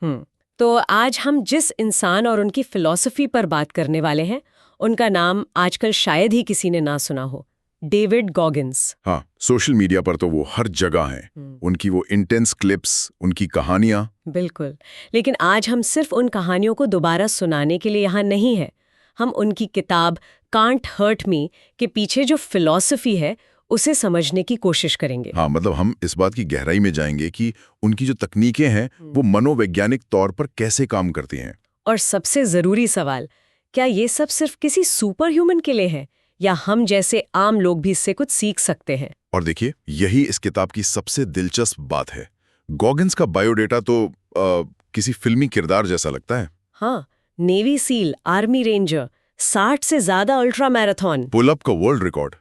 तो आज हम जिस इंसान और उनकी फिलॉसफी पर बात करने वाले हैं, उनका नाम आजकल शायद ही किसी ने ना सुना हो। David Goggins. हाँ, सोशल मीडिया पर तो वो हर जगह हैं। उनकी वो इंटेंस क्लिप्स, उनकी कहानियां। बिल्कुल। लेकिन आज हम सिर्फ उन कहानियों को दोबारा सुनाने के लिए यहाँ नहीं है। हम उनकी किताब कांट हर्ट मी के पीछे जो फिलॉसफी है उसे समझने की कोशिश करेंगे। हाँ, मतलब हम इस बात की गहराई में जाएंगे कि उनकी जो तकनीकें हैं वो मनोवैज्ञानिक तौर पर कैसे काम करती हैं। और सबसे जरूरी सवाल, क्या ये सब सिर्फ किसी सुपर ह्यूमन के लिए है या हम जैसे आम लोग भी इससे कुछ सीख सकते हैं? और देखिए, यही इस किताब की सबसे दिलचस्प बात है। गॉगिन्स का बायोडेटा तो किसी फिल्मी किरदार जैसा लगता है। हाँ, नेवी सील, आर्मी रेंजर, 60 से ज्यादा अल्ट्रा मैराथन, पुल अप का वर्ल्ड रिकॉर्ड।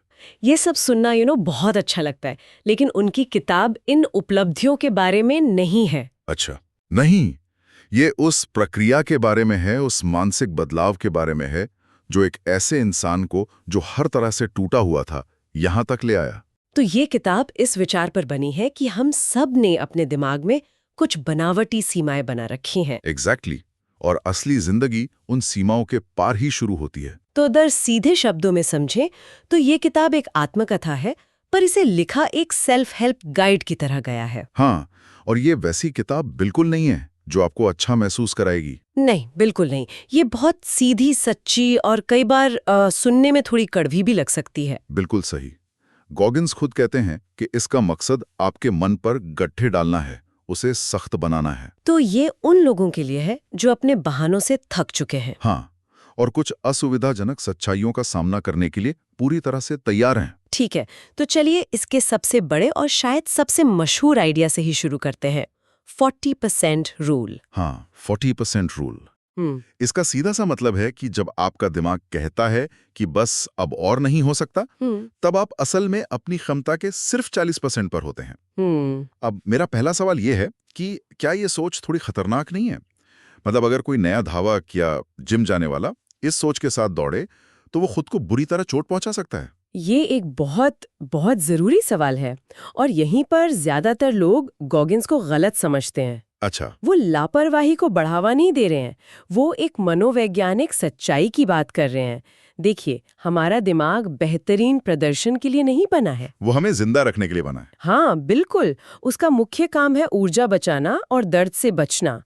ये सब सुनना बहुत अच्छा लगता है। लेकिन उनकी किताब इन उपलब्धियों के बारे में नहीं है। अच्छा, नहीं, ये उस प्रक्रिया के बारे में है, उस मानसिक बदलाव के बारे में है जो एक ऐसे इंसान को जो हर तरह से टूटा हुआ था यहां तक ले आया। तो ये किताब इस विचार पर बनी है कि हम सब ने अपने दिमाग में कुछ बनावटी सीमाएं बना रखी हैं। एग्जैक्टली। और असली जिंदगी उन सीमाओं के पार ही शुरू होती है। तो अगर सीधे शब्दों में समझें तो ये किताब एक आत्मकथा है, पर इसे लिखा एक सेल्फ हेल्प गाइड की तरह गया है। हाँ, और ये वैसी किताब बिल्कुल नहीं है जो आपको अच्छा महसूस कराएगी। नहीं, बिल्कुल नहीं। ये बहुत सीधी, सच्ची और कई बार सुनने में थोड़ी कड़वी भी लग सकती है। बिल्कुल सही। गॉगिन्स खुद कहते हैं कि इसका मकसद आपके मन पर गट्ठे डालना है, उसे सख्त बनाना है। तो ये उन लोगों के लिए है जो अपने बहानों से थक चुके हैं। हाँ, और कुछ असुविधाजनक सच्चाइयों का सामना करने के लिए पूरी तरह से तैयार हैं। ठीक है, तो चलिए इसके सबसे बड़े और शायद सबसे मशहूर आइडिया से ही शुरू करते हैं, 40% रूल। हाँ, 40% रूल। इसका सीधा सा मतलब है कि जब आपका दिमाग कहता है कि बस अब और नहीं हो सकता, तब आप असल में अपनी क्षमता के सिर्फ 40% पर होते हैं। अब मेरा पहला सवाल यह है कि क्या ये सोच थोड़ी खतरनाक नहीं है? मतलब अगर कोई नया धावक या जिम जाने वाला इस सोच के साथ दौड़े तो वो खुद को बुरी तरह चोट पहुंचा सकता है। ये एक बहुत बहुत जरूरी सवाल है और यहीं पर ज्यादातर लोग गॉगिन्स को गलत समझते हैं। अच्छा। वो लापरवाही को बढ़ावा नहीं दे रहे हैं, वो एक मनोवैज्ञानिक सच्चाई की बात कर रहे हैं। देखिए, हमारा दिमाग बेहतरीन प्रदर्शन के लिए नहीं बना है, वो हमें जिंदा रखने के लिए बना है। हाँ बिल्कुल। उसका मुख्य काम है ऊर्जा बचाना और दर्द से बचना।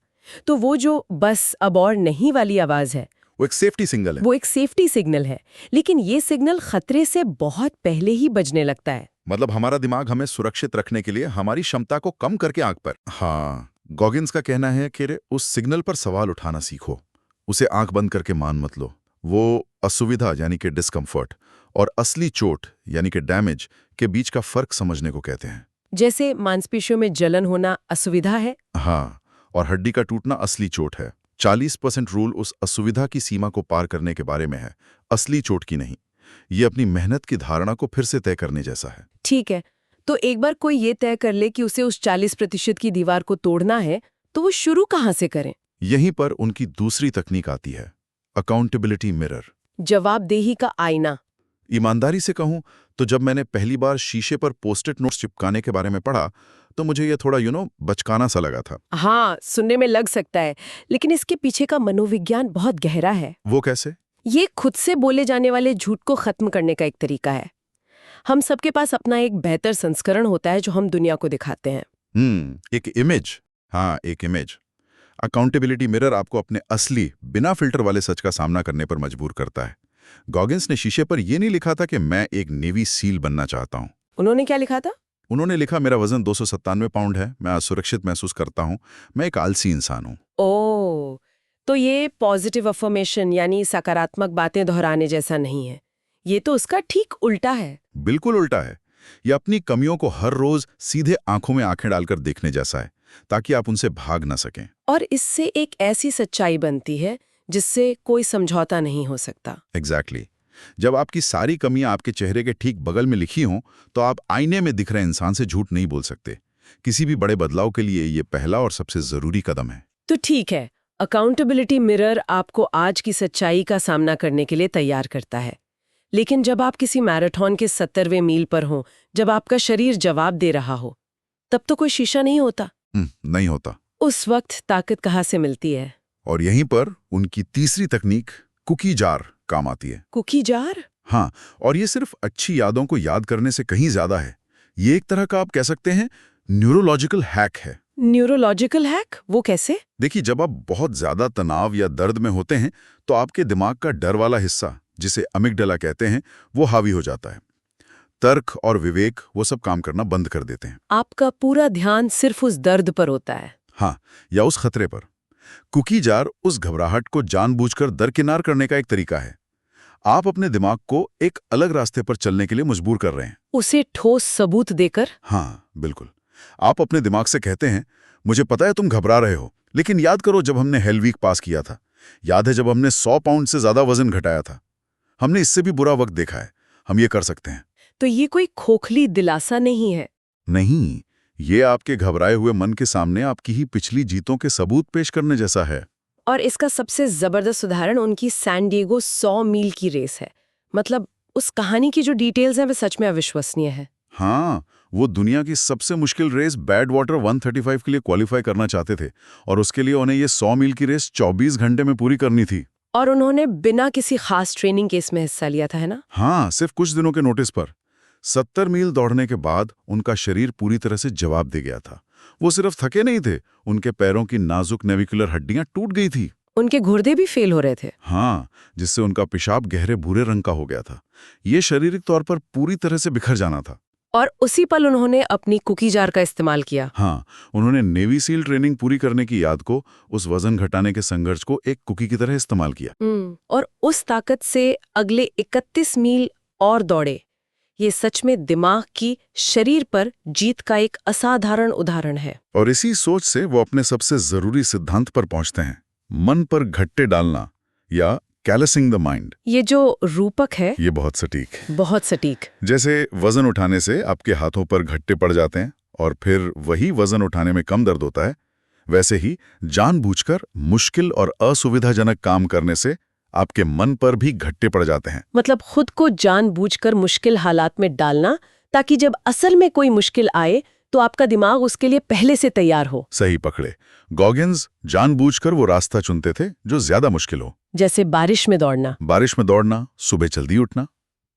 तो वो जो बस अब और नहीं वाली आवाज है, वो एक सेफ्टी सिग्नल है। वो एक सेफ्टी सिग्नल है, लेकिन ये सिग्नल खतरे से बहुत पहले ही बजने लगता है। मतलब हमारा दिमाग हमें सुरक्षित रखने के लिए हमारी क्षमता को कम करके आंख पर। हाँ, गॉगिन्स का कहना है कि उस सिग्नल पर सवाल उठाना सीखो, उसे आंख बंद करके मान मत लो। वो असुविधा यानी कि डिस्कम्फर्ट और असली चोट यानी कि डैमेज के बीच का फर्क समझने को कहते हैं। जैसे मांसपेशियों में जलन होना असुविधा है, हाँ, और हड्डी का टूटना असली चोट है। 40% रूल उस असुविधा की सीमा को पार करने के बारे में है, असली चोट की नहीं। ये अपनी मेहनत की धारणा को फिर से तय करने जैसा है। ठीक है, तो एक बार कोई ये तय कर ले कि उसे उस 40% की दीवार को तोड़ना है, तो वो शुरू कहाँ से करें? यहीं पर उनकी दूसरी तकनीक आती है, अकाउंटेबिलिटी मिरर। जवाबदेही का आईना। ईमानदारी से कहूं तो जब मैंने पहली बार शीशे पर पोस्टेड नोट्स चिपकाने के बारे में पढ़ा तो मुझे यह थोड़ा बचकाना सा लगा था। हाँ, सुनने में लग सकता है, लेकिन इसके पीछे का मनोविज्ञान बहुत गहरा है। वो कैसे? ये खुद से बोले जाने वाले झूठ को खत्म करने का एक तरीका है। हम सबके पास अपना एक बेहतर संस्करण होता है जो हम दुनिया को दिखाते हैं। एक इमेज। हाँ, एक इमेज। अकाउंटेबिलिटी मिरर आपको अपने असली बिना फिल्टर वाले सच का सामना करने पर मजबूर करता है। गॉगिन्स ने शीशे पर यह नहीं लिखा था कि मैं एक नेवी सील बनना चाहता हूं। उन्होंने क्या लिखा था? उन्होंने लिखा, मेरा वजन 297 पाउंड है, मैं असुरक्षित महसूस करता हूं, मैं एक आलसी इंसान हूं। ओह, तो ये पॉजिटिव अफर्मेशन यानी सकारात्मक बातें दोहराने जैसा नहीं है, ये तो उसका ठीक उल्टा है। बिल्कुल उल्टा है। ये अपनी कमियों को हर रोज सीधे आंखों में आंखें डालकर देखने जैसा है, ताकि आप उनसे भाग ना सकें। और इससे एक ऐसी सच्चाई बनती है जिससे कोई समझौता नहीं हो सकता। एग्जैक्टली। जब आपकी सारी कमियां आपके चेहरे के ठीक बगल में लिखी हों तो आप आईने में दिख रहे इंसान से झूठ नहीं बोल सकते। किसी भी बड़े बदलाव के लिए ये पहला और सबसे जरूरी कदम है। तो ठीक है, अकाउंटेबिलिटी मिरर आपको आज की सच्चाई का सामना करने के लिए तैयार करता है, लेकिन जब आप किसी मैराथन के 70वें मील पर हो, जब आपका शरीर जवाब दे रहा हो, तब तो कोई शीशा नहीं होता। नहीं होता। उस वक्त ताकत कहाँ से मिलती है? और यहीं पर उनकी तीसरी तकनीक कुकी जार काम आती है। Cookie jar? हाँ, और ये सिर्फ अच्छी यादों को याद करने से कहीं ज्यादा है। ये एक तरह का आप कह सकते हैं न्यूरोलॉजिकल हैक है। Neurological hack? वो कैसे? देखिए, जब आप बहुत ज्यादा तनाव या दर्द में होते हैं तो आपके दिमाग का डर वाला हिस्सा, जिसे अमिगडाला कहते हैं, वो हावी हो जाता है। तर्क और विवेक वो सब काम करना बंद कर देते हैं। आपका पूरा ध्यान सिर्फ उस दर्द पर होता है। हाँ, या उस खतरे पर। कुकी जार उस घबराहट को जानबूझकर दरकिनार करने का एक तरीका है। आप अपने दिमाग को एक अलग रास्ते पर चलने के लिए मजबूर कर रहे हैं। उसे ठोस सबूत देकर? हाँ, बिल्कुल। आप अपने दिमाग से कहते हैं, मुझे पता है तुम घबरा रहे हो, लेकिन याद करो जब हमने हेल वीक पास किया था। याद है जब हमने 100 पाउंड से ज्यादा वजन घटाया था। हमने इससे भी बुरा वक्त देखा है, हम ये कर सकते हैं। तो ये कोई खोखली दिलासा नहीं है? नहीं, ये आपके घबराए हुए मन के सामने आपकी ही पिछली जीतों के सबूत पेश करने जैसा है। और इसका सबसे जबरदस्त उदाहरण उनकी सैन डिएगो 100 मील की रेस है। मतलब उस कहानी की जो डिटेल्स हैं वे सच में अविश्वसनीय है। हाँ, वो दुनिया की सबसे मुश्किल रेस बैड वाटर 135 के लिए क्वालिफाई करना चाहते थे और उसके लिए उन्हें ये 100 मील की रेस 24 घंटे में पूरी करनी थी। और उन्होंने बिना किसी खास ट्रेनिंग के इसमें हिस्सा लिया था, है ना? हाँ, सिर्फ कुछ दिनों के नोटिस पर। 70 मील दौड़ने के बाद उनका शरीर पूरी तरह से जवाब दे गया था। वो सिर्फ थके नहीं थे, उनके पैरों की नाजुक नेविकुलर हड्डियां टूट गई थी। उनके गुर्दे भी फेल हो रहे थे। हाँ, जिससे उनका पेशाब गहरे भूरे रंग का हो गया था। ये शारीरिक तौर पर पूरी तरह से बिखर जाना था। और उसी पल उन्होंने अपनी कुकी जार का इस्तेमाल किया। हाँ, उन्होंने नेवी सील ट्रेनिंग पूरी करने की याद को, उस वजन घटाने के संघर्ष को एक कुकी की तरह इस्तेमाल किया। और उस ताकत से अगले 31 मील और दौड़े। ये सच में दिमाग की शरीर पर जीत का एक असाधारण उदाहरण है। और इसी सोच से वो अपने सबसे जरूरी सिद्धांत पर पहुंचते हैं, मन पर घट्टे डालना या कैलसिंग द माइंड। ये जो रूपक है, ये बहुत सटीक। बहुत सटीक। जैसे वजन उठाने से आपके हाथों पर घट्टे पड़ जाते हैं और फिर वही वजन उठाने में कम दर्द होता है, वैसे ही जानबूझकर मुश्किल और असुविधाजनक काम करने से आपके मन पर भी घट्टे पड़ जाते हैं। मतलब खुद को जानबूझकर मुश्किल हालात में डालना, ताकि जब असल में कोई मुश्किल आए तो आपका दिमाग उसके लिए पहले से तैयार हो। सही पकड़े। गॉगिन्स जानबूझकर वो रास्ता चुनते थे जो ज्यादा मुश्किल हो। जैसे बारिश में दौड़ना। बारिश में दौड़ना, सुबह जल्दी उठना,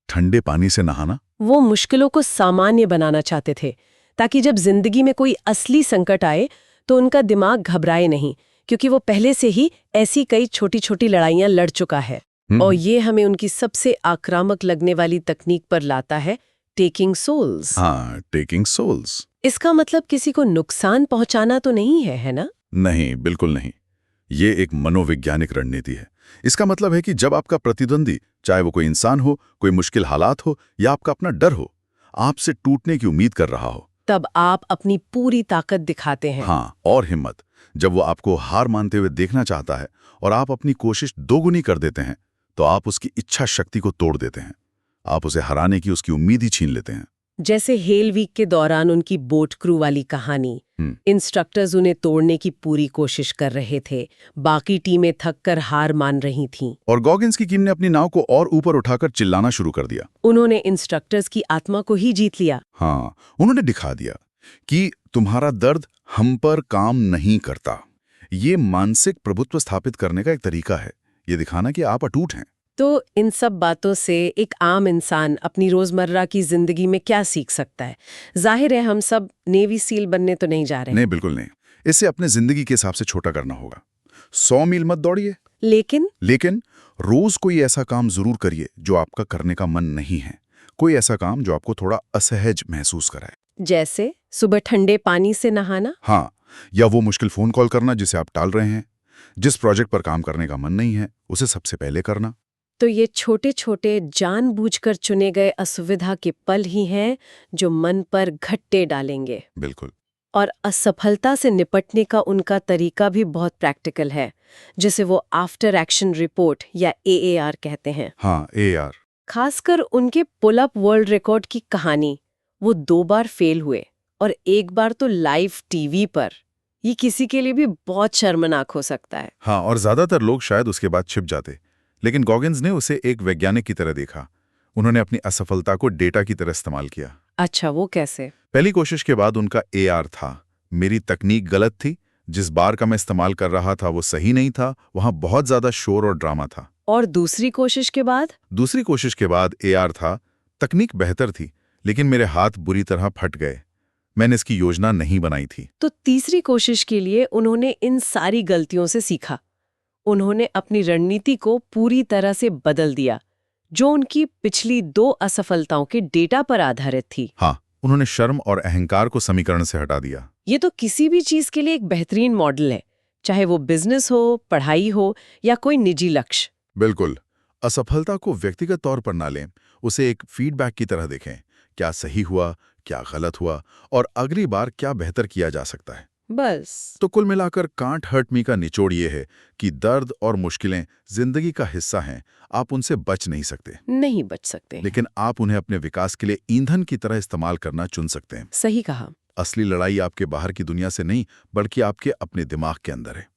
ठंडे पानी से नहाना। वो मुश्किलों को सामान्य बनाना चाहते थे, ताकि जब जिंदगी में कोई असली संकट आए तो उनका दिमाग घबराए नहीं, क्योंकि वो पहले से ही ऐसी कई छोटी छोटी लड़ाइयां लड़ चुका है। और ये हमें उनकी सबसे आक्रामक लगने वाली तकनीक पर लाता है, टेकिंग सोल्स। हाँ, टेकिंग सोल्स। इसका मतलब किसी को नुकसान पहुंचाना तो नहीं है ना? नहीं, बिल्कुल नहीं। ये एक मनोवैज्ञानिक रणनीति है। इसका मतलब है कि जब आपका प्रतिद्वंदी, चाहे वो कोई इंसान हो, कोई मुश्किल हालात हो या आपका अपना डर हो, आपसे टूटने की उम्मीद कर रहा हो, तब आप अपनी पूरी ताकत दिखाते हैं। हाँ, और हिम्मत। जब वो आपको हार मानते हुए देखना चाहता है और आप अपनी कोशिश दोगुनी कर देते हैं, तो आप उसकी इच्छा शक्ति को तोड़ देते हैं। आप उसे हराने की उसकी उम्मीद ही छीन लेते हैं। जैसे हेल वीक के दौरान उनकी बोट क्रू वाली कहानी। इंस्ट्रक्टर्स उन्हें तोड़ने की पूरी कोशिश कर रहे थे, बाकी टीमें थककर हार मान रही थीं। और गॉगिन्स की टीम ने अपनी नाव को और ऊपर उठाकर चिल्लाना शुरू कर दिया। उन्होंने इंस्ट्रक्टर्स की आत्मा को ही जीत लिया। हाँ, उन्होंने दिखा दिया कि तुम्हारा दर्द हम पर काम नहीं करता। ये मानसिक प्रभुत्व स्थापित करने का एक तरीका है, ये दिखाना कि आप अटूट हैं। तो इन सब बातों से एक आम इंसान अपनी रोजमर्रा की जिंदगी में क्या सीख सकता है? जाहिर है हम सब नेवी सील बनने तो नहीं जा रहे। नहीं, बिल्कुल नहीं। इसे अपने जिंदगी के हिसाब से छोटा करना होगा। 100 मील मत दौड़िए, लेकिन रोज कोई ऐसा काम जरूर करिए जो आपका करने का मन नहीं है। कोई ऐसा काम जो आपको थोड़ा असहज महसूस कराए। जैसे सुबह ठंडे पानी से नहाना। हाँ, या वो मुश्किल फोन कॉल करना जिसे आप टाल रहे हैं। जिस प्रोजेक्ट पर काम करने का मन नहीं है, उसे सबसे पहले करना। तो ये छोटे छोटे जानबूझकर चुने गए असुविधा के पल ही हैं जो मन पर घट्टे डालेंगे। बिल्कुल। और असफलता से निपटने का उनका तरीका भी बहुत प्रैक्टिकल है, जिसे वो आफ्टर एक्शन रिपोर्ट या AAR कहते हैं। हाँ, AAR। खासकर उनके पुल अप वर्ल्ड रिकॉर्ड की कहानी। वो 2 बार फेल हुए और 1 बार तो लाइव टीवी पर। ये किसी के लिए भी बहुत शर्मनाक हो सकता है। हाँ, और ज्यादातर लोग शायद उसके बाद छिप जाते, लेकिन गॉगिन्स ने उसे एक वैज्ञानिक की तरह देखा। उन्होंने अपनी असफलता को डेटा की तरह इस्तेमाल किया। अच्छा, वो कैसे? पहली कोशिश के बाद उनका AR था, मेरी तकनीक गलत थी, जिस बार का मैं इस्तेमाल कर रहा था वो सही नहीं था, वहां बहुत ज्यादा शोर और ड्रामा था। और दूसरी कोशिश के बाद? दूसरी कोशिश के बाद AR था, तकनीक बेहतर थी, लेकिन मेरे हाथ बुरी तरह फट गए। मैंने इसकी योजना नहीं बनाई थी। तो तीसरी कोशिश के लिए उन्होंने इन सारी गलतियों से सीखा। उन्होंने अपनी रणनीति को पूरी तरह से बदल दिया, जो उनकी पिछली 2 असफलताओं के डेटा पर आधारित थी। हाँ, उन्होंने शर्म और अहंकार को समीकरण से हटा दिया। ये तो किसी भी चीज के लिए एक बेहतरीन मॉडल है, चाहे वो बिजनेस हो, पढ़ाई हो या कोई निजी लक्ष्य। बिल्कुल। असफलता को व्यक्तिगत तौर पर ना लें, उसे एक फीडबैक की तरह देखें। क्या सही हुआ, क्या गलत हुआ और अगली बार क्या बेहतर किया जा सकता है। बस। तो कुल मिलाकर कांट हर्ट मी का निचोड़ ये है कि दर्द और मुश्किलें जिंदगी का हिस्सा हैं। आप उनसे बच नहीं सकते। नहीं बच सकते। लेकिन आप उन्हें अपने विकास के लिए ईंधन की तरह इस्तेमाल करना चुन सकते हैं। सही कहा। असली लड़ाई आपके बाहर की दुनिया से नहीं, बल्कि आपके अपने दिमाग के अंदर है।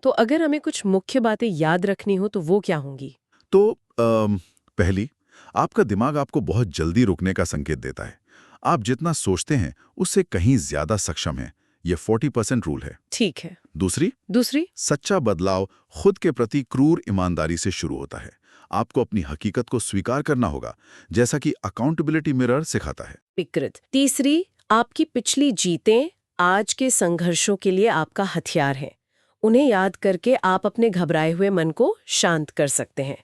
तो अगर हमें कुछ मुख्य बातें याद रखनी हो तो वो क्या होंगी? तो पहली, आपका दिमाग आपको बहुत जल्दी रुकने का संकेत देता है। आप जितना सोचते हैं उससे कहीं ज्यादा सक्षम हैं। ये 40% रूल है। ठीक है। दूसरी, सच्चा बदलाव खुद के प्रति क्रूर ईमानदारी से शुरू होता है। आपको अपनी हकीकत को स्वीकार करना होगा, जैसा कि अकाउंटेबिलिटी मिरर सिखाता है। विकृत। तीसरी, आपकी पिछली जीतें आज के संघर्षों के लिए आपका हथियार हैं। उन्हें याद करके आप अपने घबराए हुए मन को शांत कर सकते हैं।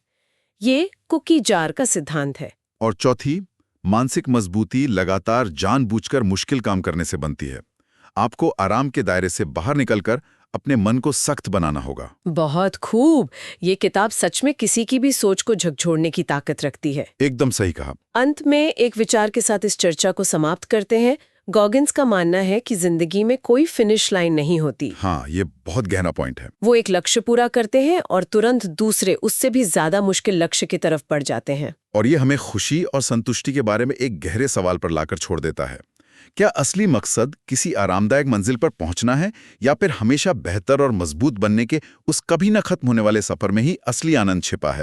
ये कुकी जार का सिद्धांत है। और चौथी, मानसिक मजबूती लगातार जानबूझकर मुश्किल काम करने से बनती है। आपको आराम के दायरे से बाहर निकलकर अपने मन को सख्त बनाना होगा। बहुत खूब। ये किताब सच में किसी की भी सोच को झकझोरने की ताकत रखती है। एकदम सही कहा। अंत में एक विचार के साथ इस चर्चा को समाप्त करते हैं। गॉगिन्स का मानना है कि जिंदगी में कोई फिनिश लाइन नहीं होती। हाँ, ये बहुत गहरा पॉइंट है। वो एक लक्ष्य पूरा करते हैं और तुरंत दूसरे, उससे भी ज्यादा मुश्किल लक्ष्य की तरफ बढ़ जाते हैं। और ये हमें खुशी और संतुष्टि के बारे में एक गहरे सवाल पर लाकर छोड़ देता है। क्या असली मकसद किसी आरामदायक मंजिल पर पहुंचना है, या फिर हमेशा बेहतर और मजबूत बनने के उस कभी न खत्म होने वाले सफर में ही असली आनंद छिपा है?